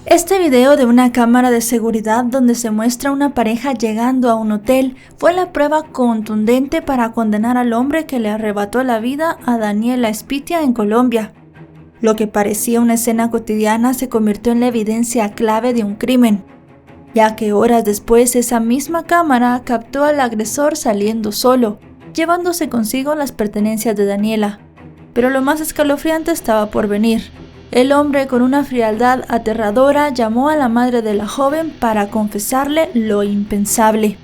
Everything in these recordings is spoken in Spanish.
Este video de una cámara de seguridad donde se muestra una pareja llegando a un hotel fue la prueba contundente para condenar al hombre que le arrebató la vida a Daniela Spitia en Colombia. Lo que parecía una escena cotidiana se convirtió en la evidencia clave de un crimen, ya que horas después esa misma cámara captó al agresor saliendo solo, llevándose consigo las pertenencias de Daniela. Pero lo más escalofriante estaba por venir. El hombre, con una frialdad aterradora, llamó a la madre de la joven para confesarle lo impensable.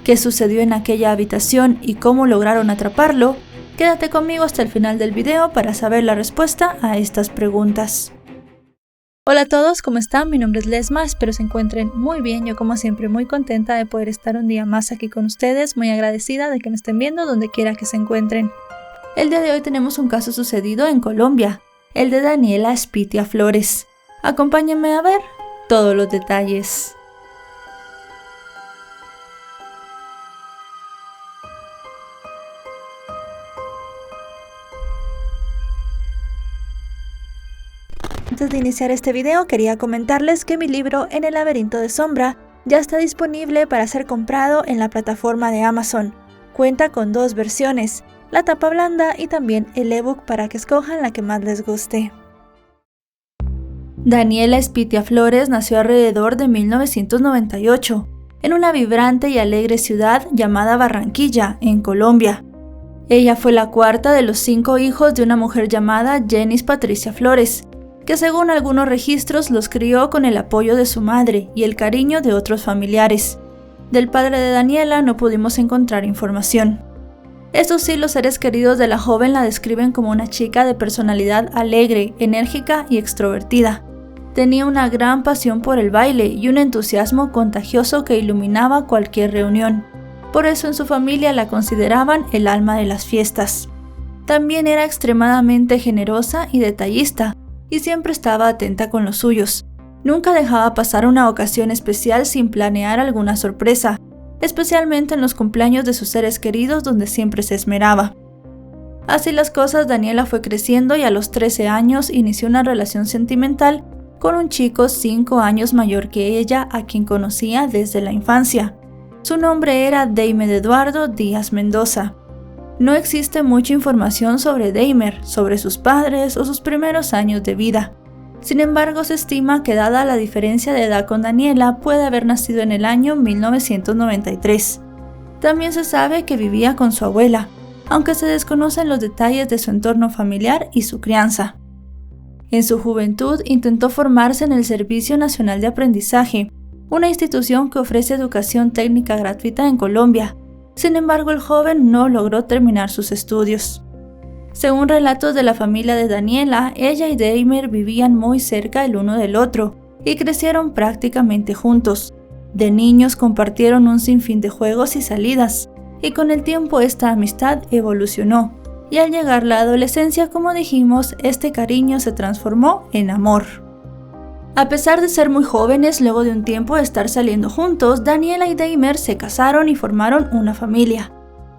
¿Qué sucedió en aquella habitación y cómo lograron atraparlo? Quédate conmigo hasta el final del video para saber la respuesta a estas preguntas. Hola a todos, ¿cómo están? Mi nombre es Lesma, espero se encuentren muy bien. Yo como siempre muy contenta de poder estar un día más aquí con ustedes, muy agradecida de que me estén viendo donde quiera que se encuentren. El día de hoy tenemos un caso sucedido en Colombia, el de Daniela Spitia Flores. Acompáñenme a ver todos los detalles. Antes de iniciar este video quería comentarles que mi libro En el laberinto de sombra ya está disponible para ser comprado en la plataforma de Amazon. Cuenta con dos versiones, la tapa blanda y también el ebook para que escojan la que más les guste. Daniela Spitia Flores nació alrededor de 1998 en una vibrante y alegre ciudad llamada Barranquilla, en Colombia. Ella fue la cuarta de los 5 hijos de una mujer llamada Jenis Patricia Flores, que según algunos registros los crió con el apoyo de su madre y el cariño de otros familiares. Del padre de Daniela no pudimos encontrar información. Eso sí, los seres queridos de la joven la describen como una chica de personalidad alegre, enérgica y extrovertida. Tenía una gran pasión por el baile y un entusiasmo contagioso que iluminaba cualquier reunión. Por eso en su familia la consideraban el alma de las fiestas. También era extremadamente generosa y detallista, y siempre estaba atenta con los suyos. Nunca dejaba pasar una ocasión especial sin planear alguna sorpresa, especialmente en los cumpleaños de sus seres queridos donde siempre se esmeraba. Así las cosas, Daniela fue creciendo y a los 13 años inició una relación sentimental con un chico 5 años mayor que ella, a quien conocía desde la infancia. Su nombre era Deimer Eduardo Díaz Mendoza. No existe mucha información sobre Deimer, sobre sus padres o sus primeros años de vida. Sin embargo, se estima que dada la diferencia de edad con Daniela, puede haber nacido en el año 1993. También se sabe que vivía con su abuela, aunque se desconocen los detalles de su entorno familiar y su crianza. En su juventud intentó formarse en el Servicio Nacional de Aprendizaje, una institución que ofrece educación técnica gratuita en Colombia. Sin embargo, el joven no logró terminar sus estudios. Según relatos de la familia de Daniela, ella y Deimer vivían muy cerca el uno del otro y crecieron prácticamente juntos. De niños compartieron un sinfín de juegos y salidas, y con el tiempo esta amistad evolucionó, y al llegar la adolescencia, como dijimos, este cariño se transformó en amor. A pesar de ser muy jóvenes, luego de un tiempo de estar saliendo juntos, Daniela y Deimer se casaron y formaron una familia.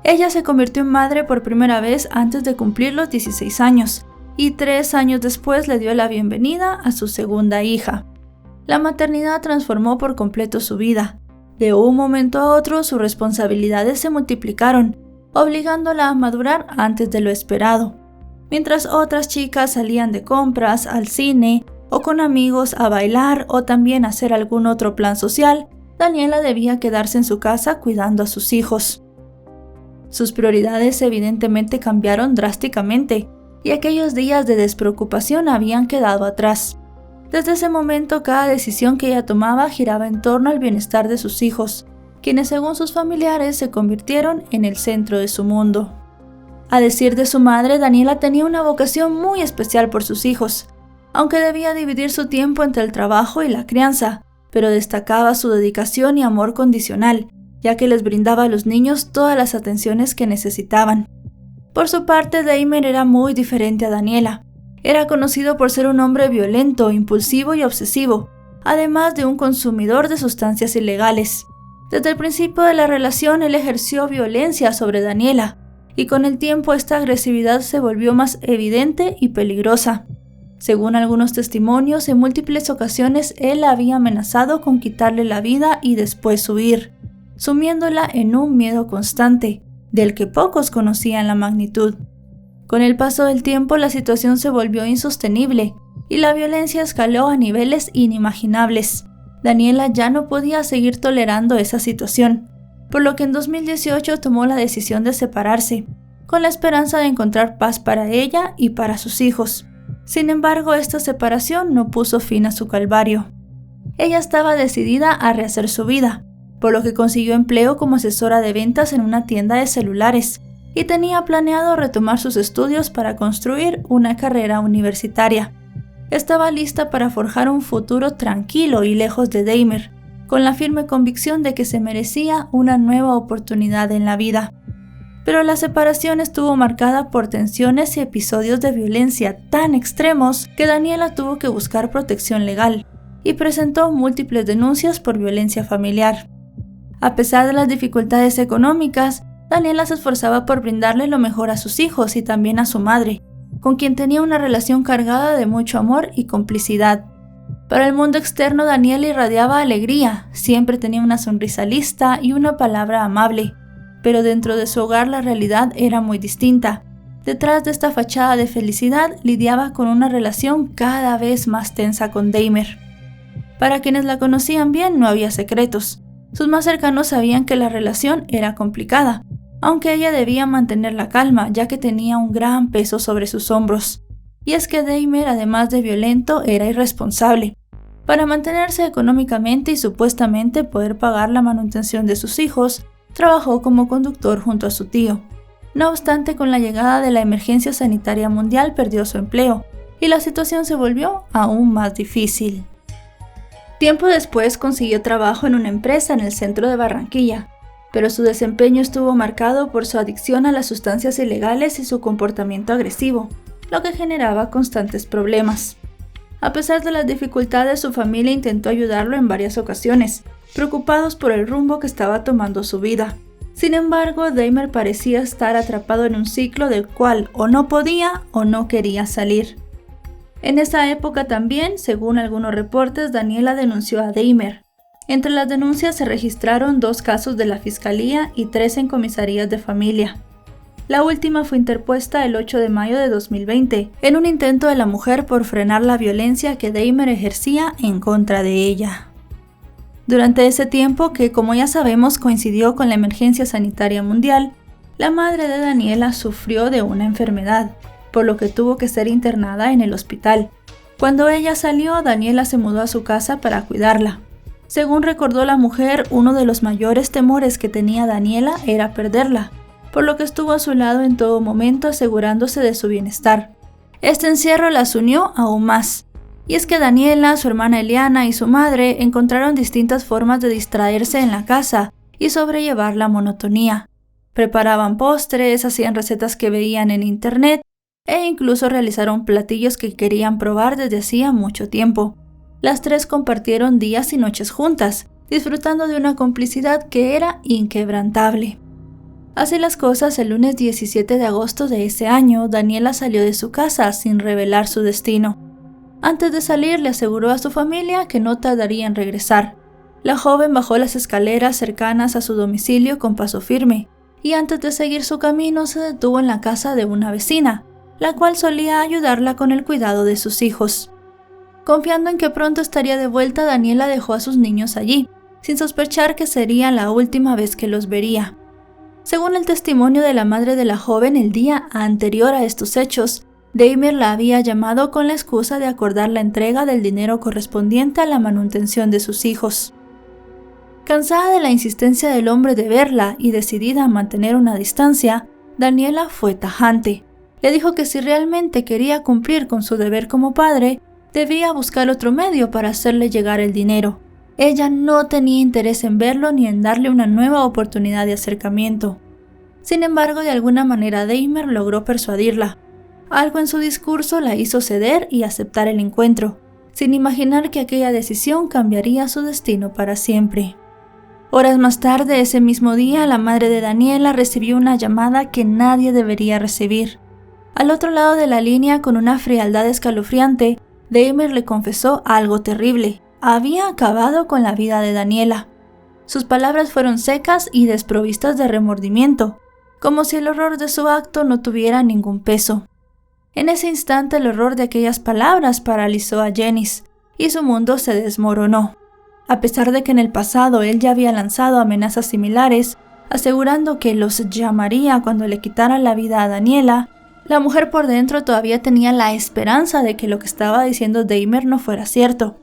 Ella se convirtió en madre por primera vez antes de cumplir los 16 años, y 3 años después le dio la bienvenida a su segunda hija. La maternidad transformó por completo su vida. De un momento a otro, sus responsabilidades se multiplicaron, obligándola a madurar antes de lo esperado. Mientras otras chicas salían de compras, al cine, o con amigos a bailar o también hacer algún otro plan social, Daniela debía quedarse en su casa cuidando a sus hijos. Sus prioridades evidentemente cambiaron drásticamente, y aquellos días de despreocupación habían quedado atrás. Desde ese momento, cada decisión que ella tomaba giraba en torno al bienestar de sus hijos, quienes según sus familiares se convirtieron en el centro de su mundo. A decir de su madre, Daniela tenía una vocación muy especial por sus hijos, aunque debía dividir su tiempo entre el trabajo y la crianza, pero destacaba su dedicación y amor condicional, ya que les brindaba a los niños todas las atenciones que necesitaban. Por su parte, Deimer era muy diferente a Daniela. Era conocido por ser un hombre violento, impulsivo y obsesivo, además de un consumidor de sustancias ilegales. Desde el principio de la relación, él ejerció violencia sobre Daniela, y con el tiempo esta agresividad se volvió más evidente y peligrosa. Según algunos testimonios, en múltiples ocasiones él la había amenazado con quitarle la vida y después huir, sumiéndola en un miedo constante, del que pocos conocían la magnitud. Con el paso del tiempo, la situación se volvió insostenible y la violencia escaló a niveles inimaginables. Daniela ya no podía seguir tolerando esa situación, por lo que en 2018 tomó la decisión de separarse, con la esperanza de encontrar paz para ella y para sus hijos. Sin embargo, esta separación no puso fin a su calvario. Ella estaba decidida a rehacer su vida, por lo que consiguió empleo como asesora de ventas en una tienda de celulares y tenía planeado retomar sus estudios para construir una carrera universitaria. Estaba lista para forjar un futuro tranquilo y lejos de Dahmer, con la firme convicción de que se merecía una nueva oportunidad en la vida. Pero la separación estuvo marcada por tensiones y episodios de violencia tan extremos que Daniela tuvo que buscar protección legal y presentó múltiples denuncias por violencia familiar. A pesar de las dificultades económicas, Daniela se esforzaba por brindarle lo mejor a sus hijos y también a su madre, con quien tenía una relación cargada de mucho amor y complicidad. Para el mundo externo, Daniela irradiaba alegría, siempre tenía una sonrisa lista y una palabra amable, pero dentro de su hogar la realidad era muy distinta. Detrás de esta fachada de felicidad lidiaba con una relación cada vez más tensa con Dahmer. Para quienes la conocían bien, no había secretos. Sus más cercanos sabían que la relación era complicada, aunque ella debía mantener la calma, ya que tenía un gran peso sobre sus hombros. Y es que Dahmer, además de violento, era irresponsable. Para mantenerse económicamente y supuestamente poder pagar la manutención de sus hijos, trabajó como conductor junto a su tío. No obstante, con la llegada de la emergencia sanitaria mundial perdió su empleo, y la situación se volvió aún más difícil. Tiempo después consiguió trabajo en una empresa en el centro de Barranquilla, pero su desempeño estuvo marcado por su adicción a las sustancias ilegales y su comportamiento agresivo, lo que generaba constantes problemas. A pesar de las dificultades, su familia intentó ayudarlo en varias ocasiones, preocupados por el rumbo que estaba tomando su vida. Sin embargo, Dahmer parecía estar atrapado en un ciclo del cual o no podía o no quería salir. En esa época también, según algunos reportes, Daniela denunció a Dahmer. Entre las denuncias se registraron 2 casos de la Fiscalía y 3 en comisarías de familia. La última fue interpuesta el 8 de mayo de 2020, en un intento de la mujer por frenar la violencia que Dahmer ejercía en contra de ella. Durante ese tiempo, que como ya sabemos coincidió con la emergencia sanitaria mundial, la madre de Daniela sufrió de una enfermedad, por lo que tuvo que ser internada en el hospital. Cuando ella salió, Daniela se mudó a su casa para cuidarla. Según recordó la mujer, uno de los mayores temores que tenía Daniela era perderla, por lo que estuvo a su lado en todo momento asegurándose de su bienestar. Este encierro las unió aún más. Y es que Daniela, su hermana Eliana y su madre encontraron distintas formas de distraerse en la casa y sobrellevar la monotonía. Preparaban postres, hacían recetas que veían en internet e incluso realizaron platillos que querían probar desde hacía mucho tiempo. Las 3 compartieron días y noches juntas, disfrutando de una complicidad que era inquebrantable. Así las cosas, el lunes 17 de agosto de ese año, Daniela salió de su casa sin revelar su destino. Antes de salir, le aseguró a su familia que no tardaría en regresar. La joven bajó las escaleras cercanas a su domicilio con paso firme, y antes de seguir su camino se detuvo en la casa de una vecina, la cual solía ayudarla con el cuidado de sus hijos. Confiando en que pronto estaría de vuelta, Daniela dejó a sus niños allí, sin sospechar que sería la última vez que los vería. Según el testimonio de la madre de la joven, el día anterior a estos hechos, Dahmer la había llamado con la excusa de acordar la entrega del dinero correspondiente a la manutención de sus hijos. Cansada de la insistencia del hombre de verla y decidida a mantener una distancia, Daniela fue tajante. Le dijo que si realmente quería cumplir con su deber como padre, debía buscar otro medio para hacerle llegar el dinero. Ella no tenía interés en verlo ni en darle una nueva oportunidad de acercamiento. Sin embargo, de alguna manera Dahmer logró persuadirla. Algo en su discurso la hizo ceder y aceptar el encuentro, sin imaginar que aquella decisión cambiaría su destino para siempre. Horas más tarde, ese mismo día, la madre de Daniela recibió una llamada que nadie debería recibir. Al otro lado de la línea, con una frialdad escalofriante, Dahmer le confesó algo terrible. Había acabado con la vida de Daniela. Sus palabras fueron secas y desprovistas de remordimiento, como si el horror de su acto no tuviera ningún peso. En ese instante el horror de aquellas palabras paralizó a Janice, y su mundo se desmoronó. A pesar de que en el pasado él ya había lanzado amenazas similares, asegurando que los llamaría cuando le quitara la vida a Daniela, la mujer por dentro todavía tenía la esperanza de que lo que estaba diciendo Dahmer no fuera cierto.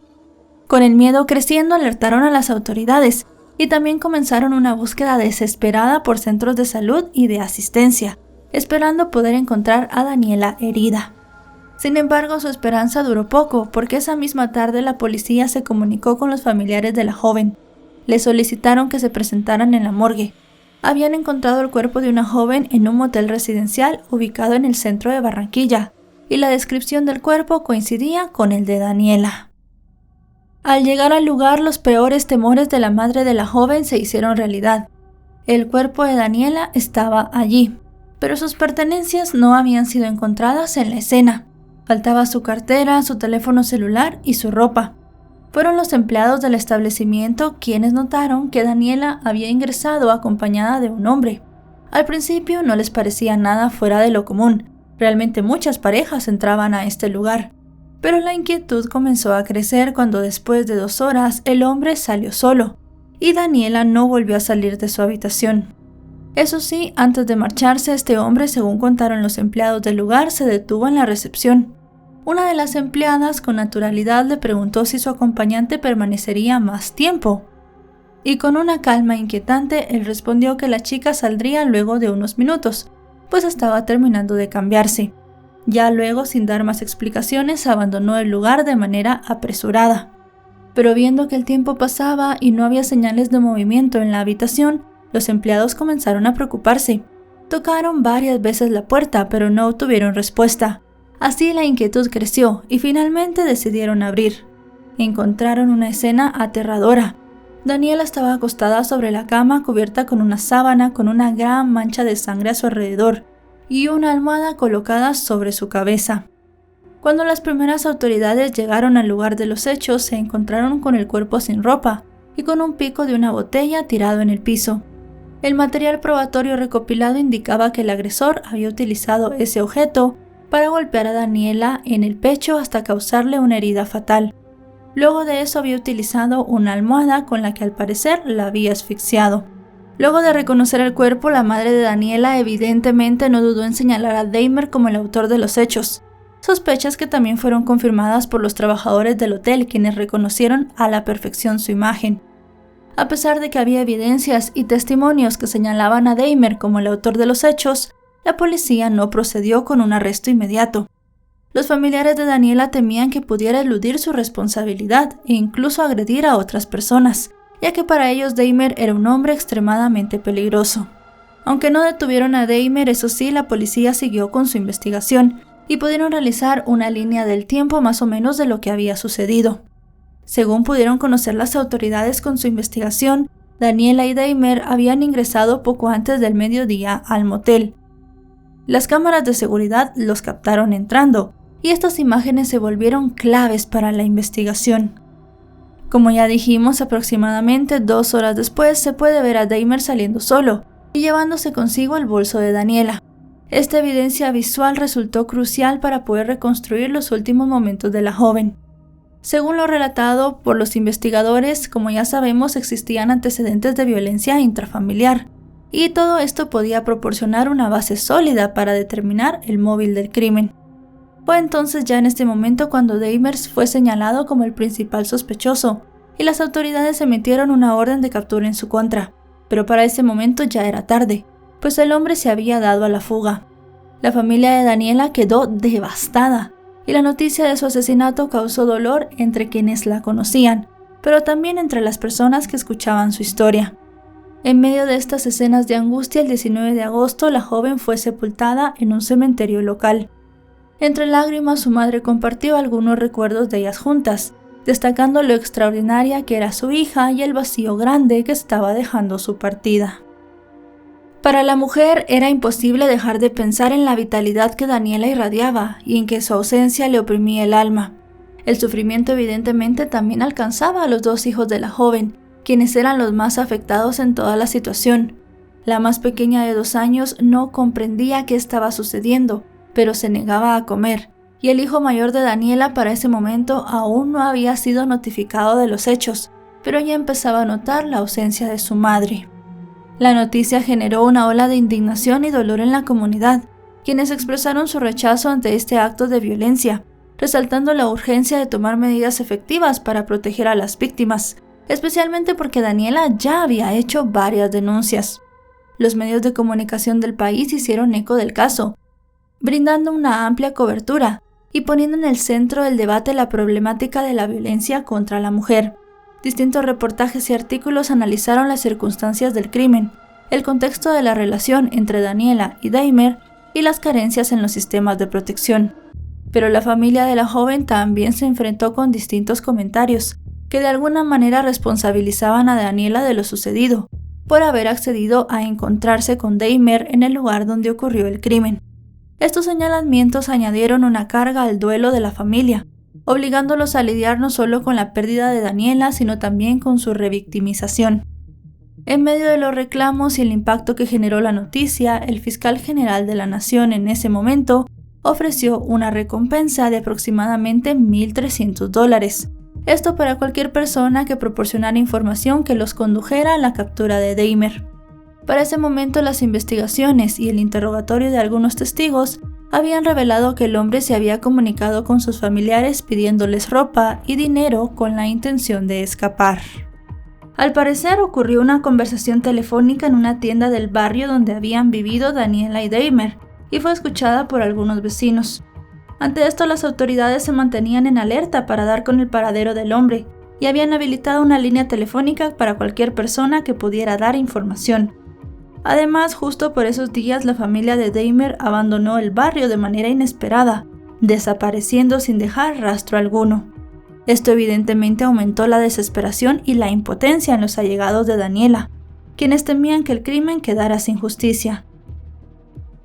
Con el miedo creciendo, alertaron a las autoridades y también comenzaron una búsqueda desesperada por centros de salud y de asistencia, esperando poder encontrar a Daniela herida. Sin embargo, su esperanza duró poco, porque esa misma tarde la policía se comunicó con los familiares de la joven. Le solicitaron que se presentaran en la morgue. Habían encontrado el cuerpo de una joven en un motel residencial ubicado en el centro de Barranquilla, y la descripción del cuerpo coincidía con el de Daniela. Al llegar al lugar, los peores temores de la madre de la joven se hicieron realidad. El cuerpo de Daniela estaba allí, pero sus pertenencias no habían sido encontradas en la escena. Faltaba su cartera, su teléfono celular y su ropa. Fueron los empleados del establecimiento quienes notaron que Daniela había ingresado acompañada de un hombre. Al principio no les parecía nada fuera de lo común. Realmente muchas parejas entraban a este lugar. Pero la inquietud comenzó a crecer cuando después de 2 horas el hombre salió solo, y Daniela no volvió a salir de su habitación. Eso sí, antes de marcharse, este hombre, según contaron los empleados del lugar, se detuvo en la recepción. Una de las empleadas con naturalidad le preguntó si su acompañante permanecería más tiempo. Y con una calma inquietante, él respondió que la chica saldría luego de unos minutos, pues estaba terminando de cambiarse. Ya luego, sin dar más explicaciones, abandonó el lugar de manera apresurada. Pero viendo que el tiempo pasaba y no había señales de movimiento en la habitación, los empleados comenzaron a preocuparse. Tocaron varias veces la puerta, pero no obtuvieron respuesta. Así la inquietud creció y finalmente decidieron abrir. Encontraron una escena aterradora. Daniela estaba acostada sobre la cama cubierta con una sábana con una gran mancha de sangre a su alrededor y una almohada colocada sobre su cabeza. Cuando las primeras autoridades llegaron al lugar de los hechos, se encontraron con el cuerpo sin ropa y con un pico de una botella tirado en el piso. El material probatorio recopilado indicaba que el agresor había utilizado ese objeto para golpear a Daniela en el pecho hasta causarle una herida fatal. Luego de eso había utilizado una almohada con la que al parecer la había asfixiado. Luego de reconocer el cuerpo, la madre de Daniela evidentemente no dudó en señalar a Dahmer como el autor de los hechos. Sospechas que también fueron confirmadas por los trabajadores del hotel, quienes reconocieron a la perfección su imagen. A pesar de que había evidencias y testimonios que señalaban a Dahmer como el autor de los hechos, la policía no procedió con un arresto inmediato. Los familiares de Daniela temían que pudiera eludir su responsabilidad e incluso agredir a otras personas, ya que para ellos Dahmer era un hombre extremadamente peligroso. Aunque no detuvieron a Dahmer, eso sí, la policía siguió con su investigación y pudieron realizar una línea del tiempo más o menos de lo que había sucedido. Según pudieron conocer las autoridades con su investigación, Daniela y Dahmer habían ingresado poco antes del mediodía al motel. Las cámaras de seguridad los captaron entrando, y estas imágenes se volvieron claves para la investigación. Como ya dijimos, aproximadamente 2 horas después se puede ver a Dahmer saliendo solo y llevándose consigo el bolso de Daniela. Esta evidencia visual resultó crucial para poder reconstruir los últimos momentos de la joven. Según lo relatado por los investigadores, como ya sabemos, existían antecedentes de violencia intrafamiliar, y todo esto podía proporcionar una base sólida para determinar el móvil del crimen. Fue entonces ya en este momento cuando Dahmer fue señalado como el principal sospechoso, y las autoridades emitieron una orden de captura en su contra, pero para ese momento ya era tarde, pues el hombre se había dado a la fuga. La familia de Daniela quedó devastada, y la noticia de su asesinato causó dolor entre quienes la conocían, pero también entre las personas que escuchaban su historia. En medio de estas escenas de angustia, el 19 de agosto, la joven fue sepultada en un cementerio local. Entre lágrimas, su madre compartió algunos recuerdos de ellas juntas, destacando lo extraordinaria que era su hija y el vacío grande que estaba dejando su partida. Para la mujer era imposible dejar de pensar en la vitalidad que Daniela irradiaba y en que su ausencia le oprimía el alma. El sufrimiento evidentemente también alcanzaba a los 2 hijos de la joven, quienes eran los más afectados en toda la situación. La más pequeña de 2 años no comprendía qué estaba sucediendo, pero se negaba a comer, y el hijo mayor de Daniela para ese momento aún no había sido notificado de los hechos, pero ya empezaba a notar la ausencia de su madre. La noticia generó una ola de indignación y dolor en la comunidad, quienes expresaron su rechazo ante este acto de violencia, resaltando la urgencia de tomar medidas efectivas para proteger a las víctimas, especialmente porque Daniela ya había hecho varias denuncias. Los medios de comunicación del país hicieron eco del caso, brindando una amplia cobertura y poniendo en el centro del debate la problemática de la violencia contra la mujer. Distintos reportajes y artículos analizaron las circunstancias del crimen, el contexto de la relación entre Daniela y Dahmer y las carencias en los sistemas de protección. Pero la familia de la joven también se enfrentó con distintos comentarios que de alguna manera responsabilizaban a Daniela de lo sucedido, por haber accedido a encontrarse con Dahmer en el lugar donde ocurrió el crimen. Estos señalamientos añadieron una carga al duelo de la familia, obligándolos a lidiar no solo con la pérdida de Daniela, sino también con su revictimización. En medio de los reclamos y el impacto que generó la noticia, el fiscal general de la nación en ese momento ofreció una recompensa de aproximadamente $1,300. Esto para cualquier persona que proporcionara información que los condujera a la captura de Dahmer. Para ese momento, las investigaciones y el interrogatorio de algunos testigos habían revelado que el hombre se había comunicado con sus familiares pidiéndoles ropa y dinero con la intención de escapar. Al parecer, ocurrió una conversación telefónica en una tienda del barrio donde habían vivido Daniela y Dahmer, y fue escuchada por algunos vecinos. Ante esto, las autoridades se mantenían en alerta para dar con el paradero del hombre, y habían habilitado una línea telefónica para cualquier persona que pudiera dar información. Además, justo por esos días, la familia de Dahmer abandonó el barrio de manera inesperada, desapareciendo sin dejar rastro alguno. Esto evidentemente aumentó la desesperación y la impotencia en los allegados de Daniela, quienes temían que el crimen quedara sin justicia.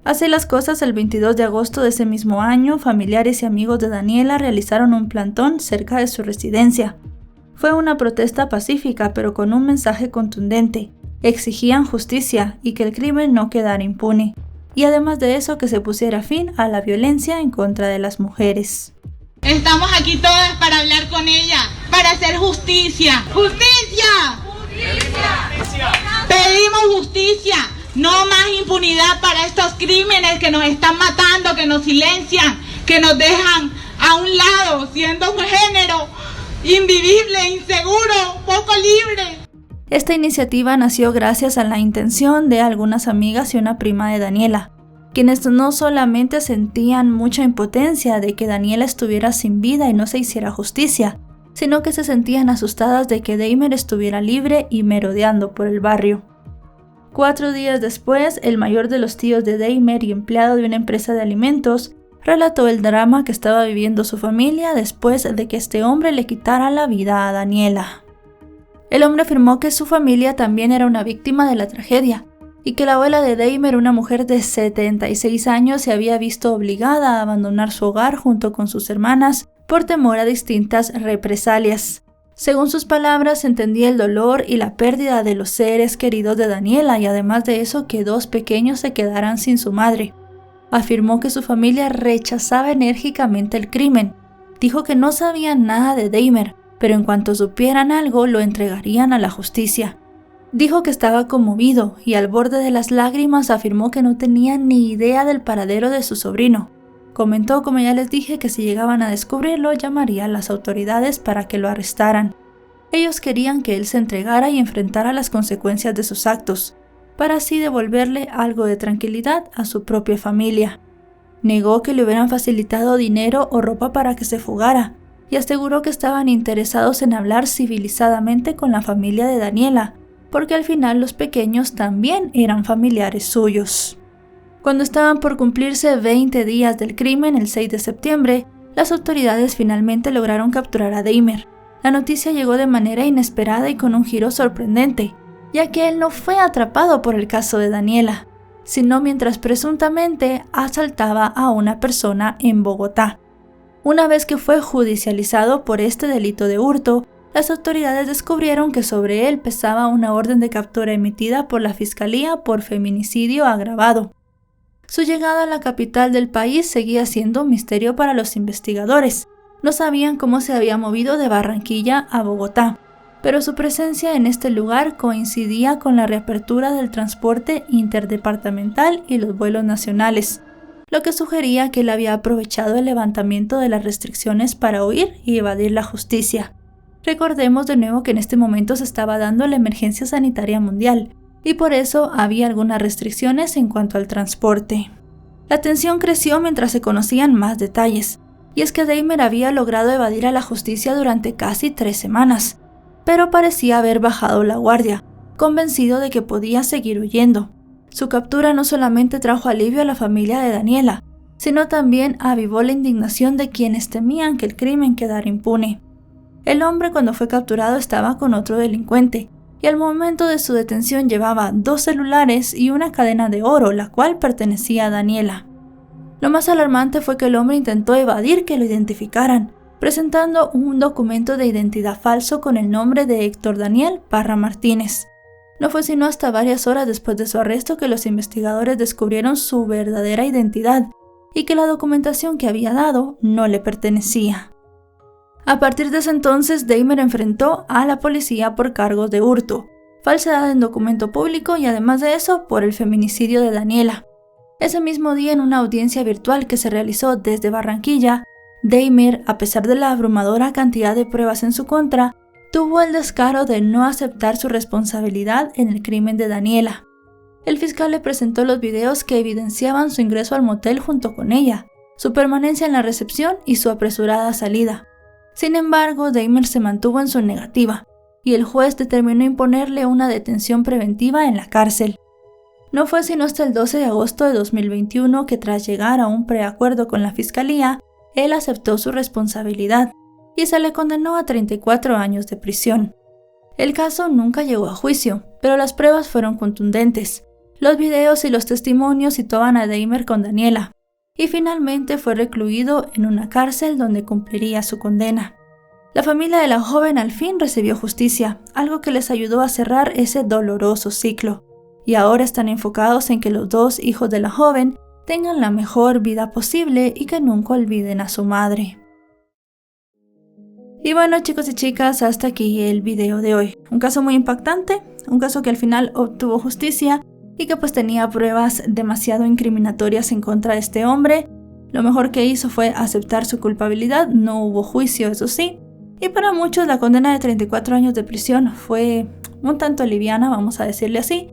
Así las cosas, el 22 de agosto de ese mismo año, familiares y amigos de Daniela realizaron un plantón cerca de su residencia. Fue una protesta pacífica, pero con un mensaje contundente. Exigían justicia y que el crimen no quedara impune, y además de eso que se pusiera fin a la violencia en contra de las mujeres. Estamos aquí todas para hablar con ella, para hacer justicia. ¡Justicia! ¡Justicia! Pedimos justicia, no más impunidad para estos crímenes que nos están matando, que nos silencian, que nos dejan a un lado, siendo un género invivible, inseguro, poco libre. Esta iniciativa nació gracias a la intención de algunas amigas y una prima de Daniela, quienes no solamente sentían mucha impotencia de que Daniela estuviera sin vida y no se hiciera justicia, sino que se sentían asustadas de que Dahmer estuviera libre y merodeando por el barrio. 4 días después, el mayor de los tíos de Dahmer y empleado de una empresa de alimentos relató el drama que estaba viviendo su familia después de que este hombre le quitara la vida a Daniela. El hombre afirmó que su familia también era una víctima de la tragedia y que la abuela de Dahmer, una mujer de 76 años, se había visto obligada a abandonar su hogar junto con sus hermanas por temor a distintas represalias. Según sus palabras, entendía el dolor y la pérdida de los seres queridos de Daniela y además de eso que 2 pequeños se quedaran sin su madre. Afirmó que su familia rechazaba enérgicamente el crimen. Dijo que no sabían nada de Dahmer, pero en cuanto supieran algo lo entregarían a la justicia. Dijo que estaba conmovido y al borde de las lágrimas afirmó que no tenía ni idea del paradero de su sobrino. Comentó, como ya les dije, que si llegaban a descubrirlo llamaría a las autoridades para que lo arrestaran. Ellos querían que él se entregara y enfrentara las consecuencias de sus actos, para así devolverle algo de tranquilidad a su propia familia. Negó que le hubieran facilitado dinero o ropa para que se fugara, y aseguró que estaban interesados en hablar civilizadamente con la familia de Daniela, porque al final los pequeños también eran familiares suyos. Cuando estaban por cumplirse 20 días del crimen, el 6 de septiembre, las autoridades finalmente lograron capturar a Dahmer. La noticia llegó de manera inesperada y con un giro sorprendente, ya que él no fue atrapado por el caso de Daniela, sino mientras presuntamente asaltaba a una persona en Bogotá. Una vez que fue judicializado por este delito de hurto, las autoridades descubrieron que sobre él pesaba una orden de captura emitida por la Fiscalía por feminicidio agravado. Su llegada a la capital del país seguía siendo un misterio para los investigadores. No sabían cómo se había movido de Barranquilla a Bogotá, pero su presencia en este lugar coincidía con la reapertura del transporte interdepartamental y los vuelos nacionales, lo que sugería que él había aprovechado el levantamiento de las restricciones para huir y evadir la justicia. Recordemos de nuevo que en este momento se estaba dando la emergencia sanitaria mundial, y por eso había algunas restricciones en cuanto al transporte. La tensión creció mientras se conocían más detalles, y es que Dahmer había logrado evadir a la justicia durante casi 3 semanas, pero parecía haber bajado la guardia, convencido de que podía seguir huyendo. Su captura no solamente trajo alivio a la familia de Daniela, sino también avivó la indignación de quienes temían que el crimen quedara impune. El hombre, cuando fue capturado, estaba con otro delincuente, y al momento de su detención llevaba 2 celulares y una cadena de oro, la cual pertenecía a Daniela. Lo más alarmante fue que el hombre intentó evadir que lo identificaran, presentando un documento de identidad falso con el nombre de Héctor Daniel Parra Martínez. No fue sino hasta varias horas después de su arresto que los investigadores descubrieron su verdadera identidad y que la documentación que había dado no le pertenecía. A partir de ese entonces, Dahmer enfrentó a la policía por cargos de hurto, falsedad en documento público y además de eso por el feminicidio de Daniela. Ese mismo día, en una audiencia virtual que se realizó desde Barranquilla, Dahmer, a pesar de la abrumadora cantidad de pruebas en su contra, tuvo el descaro de no aceptar su responsabilidad en el crimen de Daniela. El fiscal le presentó los videos que evidenciaban su ingreso al motel junto con ella, su permanencia en la recepción y su apresurada salida. Sin embargo, Dahmer se mantuvo en su negativa, y el juez determinó imponerle una detención preventiva en la cárcel. No fue sino hasta el 12 de agosto de 2021 que, tras llegar a un preacuerdo con la fiscalía, él aceptó su responsabilidad y se le condenó a 34 años de prisión. El caso nunca llegó a juicio, pero las pruebas fueron contundentes. Los videos y los testimonios situaban a Dahmer con Daniela, y finalmente fue recluido en una cárcel donde cumpliría su condena. La familia de la joven al fin recibió justicia, algo que les ayudó a cerrar ese doloroso ciclo, y ahora están enfocados en que los 2 hijos de la joven tengan la mejor vida posible y que nunca olviden a su madre. Y bueno, chicos y chicas, hasta aquí el video de hoy. Un caso muy impactante, un caso que al final obtuvo justicia y que pues tenía pruebas demasiado incriminatorias en contra de este hombre. Lo mejor que hizo fue aceptar su culpabilidad, no hubo juicio, eso sí. Y para muchos la condena de 34 años de prisión fue un tanto liviana, vamos a decirle así.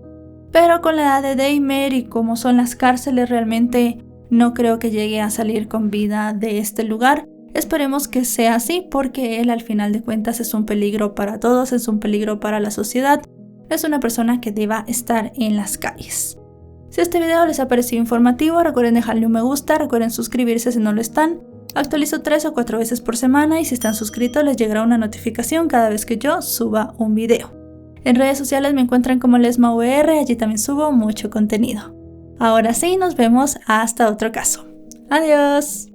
Pero con la edad de Dahmer y como son las cárceles, realmente no creo que llegue a salir con vida de este lugar. Esperemos que sea así, porque él al final de cuentas es un peligro para todos, es un peligro para la sociedad. Es una persona que deba estar en las calles. Si este video les ha parecido informativo, recuerden dejarle un me gusta, recuerden suscribirse si no lo están. Actualizo 3 o 4 veces por semana y si están suscritos les llegará una notificación cada vez que yo suba un video. En redes sociales me encuentran como LesmaVR, allí también subo mucho contenido. Ahora sí, nos vemos hasta otro caso. Adiós.